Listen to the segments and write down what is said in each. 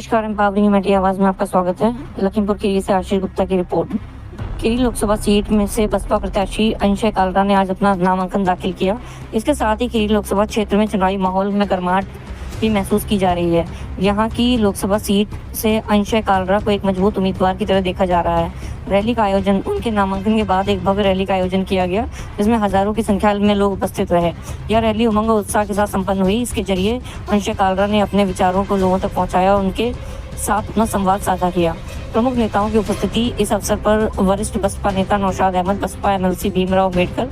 नमस्कार, empowering media आवाज में आपका स्वागत है। लखीमपुर खीरी से आशीष गुप्ता की रिपोर्ट। खीरी लोकसभा सीट में से बसपा प्रत्याशी अंशय कालरा ने आज अपना नामांकन दाखिल किया। इसके साथ ही खीरी लोकसभा क्षेत्र में चुनावी माहौल में गर्माहट भी महसूस की जा रही है। यहाँ की लोकसभा सीट से अंशय कालरा को एक मजबूत उम्मीदवार की तरह देखा जा रहा है। रैली का आयोजन उनके नामांकन के बाद एक भव्य रैली का आयोजन किया गया, जिसमें हजारों की संख्या में लोग उपस्थित रहे। यह रैली उमंग और उत्साह के साथ संपन्न हुई। इसके जरिए अंशय कालरा ने अपने विचारों को लोगों तक पहुंचाया और उनके साथ अपना संवाद साझा किया। प्रमुख नेताओं की उपस्थिति इस अवसर पर वरिष्ठ बसपा नेता नौशाद अहमद, बसपा एमएलसी भीमराव अम्बेडकर,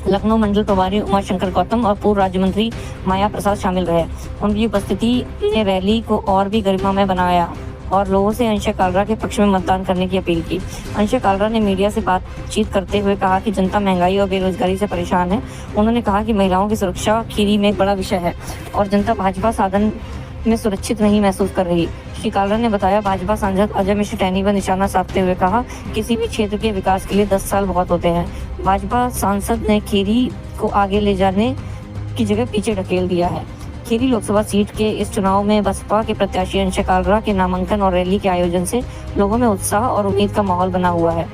लखनऊ मंडल प्रभारी उमाशंकर गौतम और पूर्व राज्य मंत्री माया प्रसाद शामिल रहे। उनकी उपस्थिति ने रैली को और भी गरिमामय बनाया और लोगों से अंशय कालरा के पक्ष में मतदान करने की अपील की। अंशय कालरा ने मीडिया से बातचीत करते हुए कहा कि जनता महंगाई और बेरोजगारी से परेशान है। उन्होंने कहा कि महिलाओं की सुरक्षा खीरी में एक बड़ा विषय है और जनता भाजपा साधन में सुरक्षित नहीं महसूस कर रही। श्री कालरा ने बताया, भाजपा सांसद अजय मिश्र टैनी पर निशाना साधते हुए कहा, किसी भी क्षेत्र के विकास के लिए 10 साल बहुत होते हैं। भाजपा सांसद ने खीरी को आगे ले जाने की जगह पीछे ढकेल दिया है। खीरी लोकसभा सीट के इस चुनाव में बसपा के प्रत्याशी अंशय कालरा के नामांकन और रैली के आयोजन से लोगों में उत्साह और उम्मीद का माहौल बना हुआ है।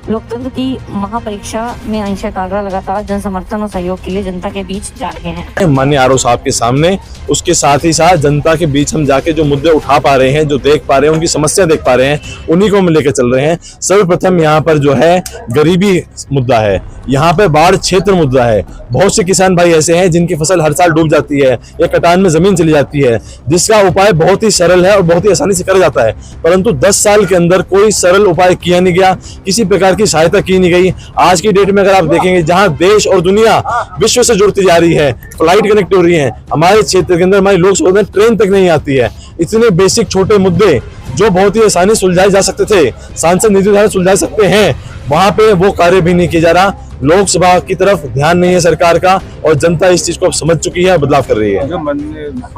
लोकतंत्र की महापरीक्षा में अंशय कालरा लगातार जन समर्थन और सहयोग के लिए जनता के बीच जा रहे हैं। माननीय आरओ साहब के सामने, उसके साथ ही साथ जनता के बीच हम जाके जो मुद्दे उठा पा रहे हैं, जो देख पा रहे हैं, उनकी समस्या देख पा रहे हैं, उन्हीं को हम लेकर चल रहे हैं। सर्वप्रथम यहाँ पर जो है गरीबी मुद्दा है, यहाँ पे बाढ़ क्षेत्र मुद्दा है। बहुत से किसान भाई ऐसे हैं जिनकी फसल हर साल डूब जाती है या कटान में जमीन चली जाती है, जिसका उपाय बहुत ही सरल है और बहुत ही आसानी से करा जाता है, परंतु 10 साल के अंदर कोई सरल उपाय किया नहीं गया, किसी प्रकार की सहायता की नहीं गई। आज की डेट में अगर आप देखेंगे, जहां देश और दुनिया विश्व से जुड़ती जा रही है, फ्लाइट कनेक्ट हो रही है, हमारे क्षेत्र के अंदर हमारी लोकसभा में ट्रेन तक नहीं आती है। इतने बेसिक छोटे मुद्दे जो बहुत ही आसानी सुलझाए जा सकते थे, सांसद निधि द्वारा सुलझा सकते हैं, वहां पे वो कार्य भी नहीं किया जा रहा। लोकसभा की तरफ ध्यान नहीं है सरकार का और जनता इस चीज को अब समझ चुकी है, बदलाव कर रही है। जो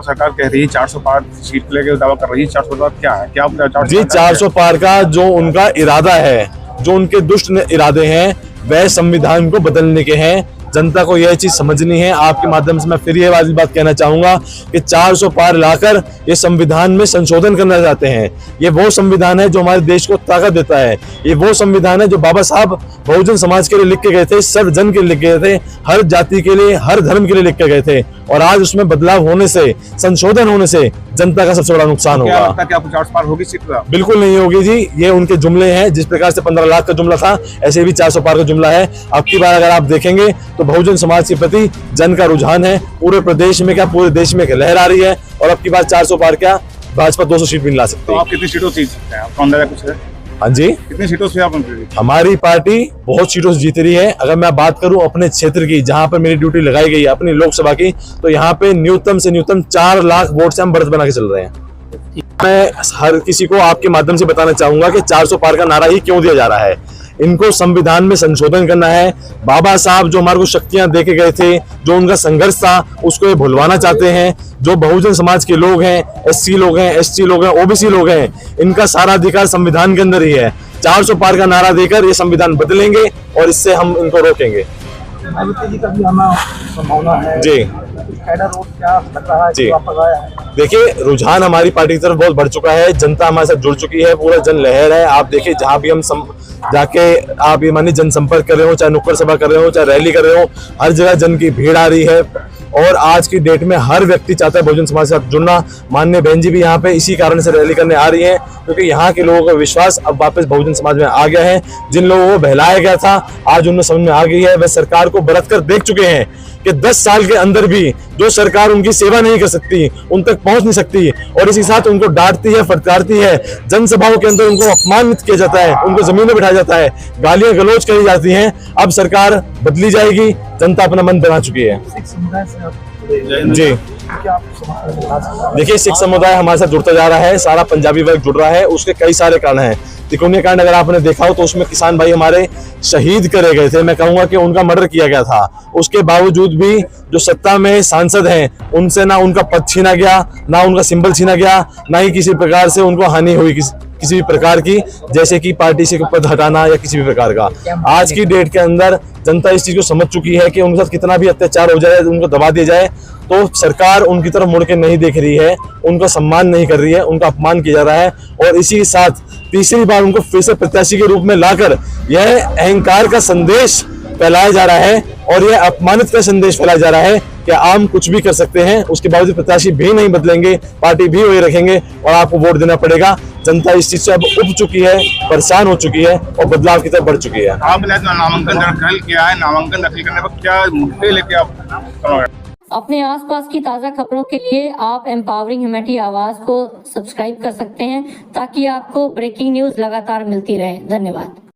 सरकार कह रही है 400 पार सीट लेके दावा कर रही है, 400 पार क्या है? क्या 400 पार का जो उनका इरादा है, जो उनके दुष्ट इरादे हैं, वह संविधान को बदलने के हैं। जनता को यह चीज समझनी है। आपके माध्यम से मैं फिर ये वाली बात कहना चाहूंगा कि 400 पार लाकर ये संविधान में संशोधन करना चाहते हैं। ये वो संविधान है जो हमारे देश को ताकत देता है। ये वो संविधान है जो बाबा साहब बहुजन समाज के लिए लिख के गए थे, सर्व जन के लिए लिख के गए थे, हर जाति के लिए, हर धर्म के लिए लिख के गए थे। और आज उसमें बदलाव होने से, संशोधन होने से जनता का सबसे बड़ा नुकसान होगा। क्या 400 पार होगी सीट? बिल्कुल नहीं होगी जी। ये उनके जुमले हैं। जिस प्रकार से 15 लाख का जुमला था, ऐसे भी 400 पार का जुमला है। अब की बार अगर आप देखेंगे तो बहुजन समाज के प्रति जन का रुझान है। पूरे प्रदेश में क्या, पूरे देश में लहर आ रही है और अब की बार 400 पार क्या, भाजपा 200 सीट भी ला सकती है। तो आप कितनी सीटों से जीत सकते हैं? आपको अंदाजा कुछ है? हाँ जी, कितनी सीटों से आप? हमारी पार्टी बहुत सीटों से जीत रही है। अगर मैं बात करूं अपने क्षेत्र की, जहां पर मेरी ड्यूटी लगाई गई है अपनी लोकसभा की, तो यहाँ पे न्यूनतम से न्यूनतम 4 लाख वोट से हम बढ़त बना के चल रहे हैं। मैं हर किसी को आपके माध्यम से बताना चाहूंगा कि 400 पार का नारा ही क्यों दिया जा रहा है। इनको संविधान में संशोधन करना है। बाबा साहब जो हमारे को शक्तियां दे के गए थे, जो उनका संघर्ष था, उसको ये भुलवाना चाहते हैं। जो बहुजन समाज के लोग हैं, एससी लोग हैं, एसटी लोग हैं, ओबीसी लोग हैं, इनका सारा अधिकार संविधान के अंदर ही है। 400 पार का नारा देकर ये संविधान बदलेंगे और इससे हम इनको रोकेंगे जी। जी, देखिए, रुझान हमारी पार्टी की तरफ बहुत बढ़ चुका है। जनता हमारे साथ जुड़ चुकी है, पूरा जन लहर है। आप देखिए, जहाँ भी हम जाके आप ये मानिए जनसंपर्क कर रहे हो, चाहे नुक्कड़ सभा कर रहे हो, चाहे रैली कर रहे हो, हर जगह जन की भीड़ आ रही है। और आज की डेट में हर व्यक्ति चाहता है बहुजन समाज के साथ जुड़ना। माननीय बहन जी भी यहाँ पे इसी कारण से रैली करने आ रही है, क्योंकि यहाँ के लोगों का विश्वास अब वापस बहुजन समाज में आ गया है। जिन लोगों को बहलाया गया था, आज उन्हें समझ में आ गई है। वह सरकार को बरत कर देख चुके हैं कि 10 साल के अंदर भी जो सरकार उनकी सेवा नहीं कर सकती, उन तक पहुंच नहीं सकती, और इसी साथ उनको डांटती है, फटकारती है, जनसभाओं के अंदर उनको अपमानित किया जाता है, उनको जमीन में बिठाया जाता है, गालियां गलौज करी जाती हैं। अब सरकार बदली जाएगी, जनता अपना मन बना चुकी है जी। देखिए, सिख समुदाय हमारे साथ जुड़ता जा रहा है, सारा पंजाबी वर्ग जुड़ रहा है। उसके कई सारे कारण हैं। तिकोनिया कांड अगर आपने देखा हो तो उसमें किसान भाई हमारे शहीद करे गए थे। मैं कहूंगा कि उनका मर्डर किया गया था। उसके बावजूद भी जो सत्ता में सांसद हैं, उनसे ना उनका पद छीना गया, ना उनका सिंबल छीना गया, ना ही किसी प्रकार से उनको हानि हुई किसी भी प्रकार की, जैसे कि पार्टी से पद हटाना या किसी भी प्रकार का। आज की डेट के अंदर जनता इस चीज को समझ चुकी है कि उनके साथ कितना भी अत्याचार हो जाए, उनको दबा दिया जाए, तो सरकार उनकी तरफ मुड़ के नहीं देख रही है, उनका सम्मान नहीं कर रही है, उनका अपमान किया जा रहा है। और इसी के साथ तीसरी बार उनको फिर से प्रत्याशी के रूप में लाकर यह अहंकार का संदेश फैलाया जा रहा है और यह अपमानित का संदेश फैलाया जा रहा है कि आम कुछ भी कर सकते हैं, उसके बावजूद प्रत्याशी भी नहीं बदलेंगे, पार्टी भी वही रखेंगे और आपको वोट देना पड़ेगा। जनता इस चीज से अब उब चुकी है, परेशान हो चुकी है और बदलाव की तरफ बढ़ चुकी है। आपने नामांकन दाखिल किया है, नामांकन दाखिल करने पर क्या मुद्दे लेके आप करोगे? अपने आसपास की ताज़ा खबरों के लिए आप एम्पावरिंग ह्यूमैनिटी आवाज़ को सब्सक्राइब कर सकते हैं ताकि आपको ब्रेकिंग न्यूज़ लगातार मिलती रहे। धन्यवाद।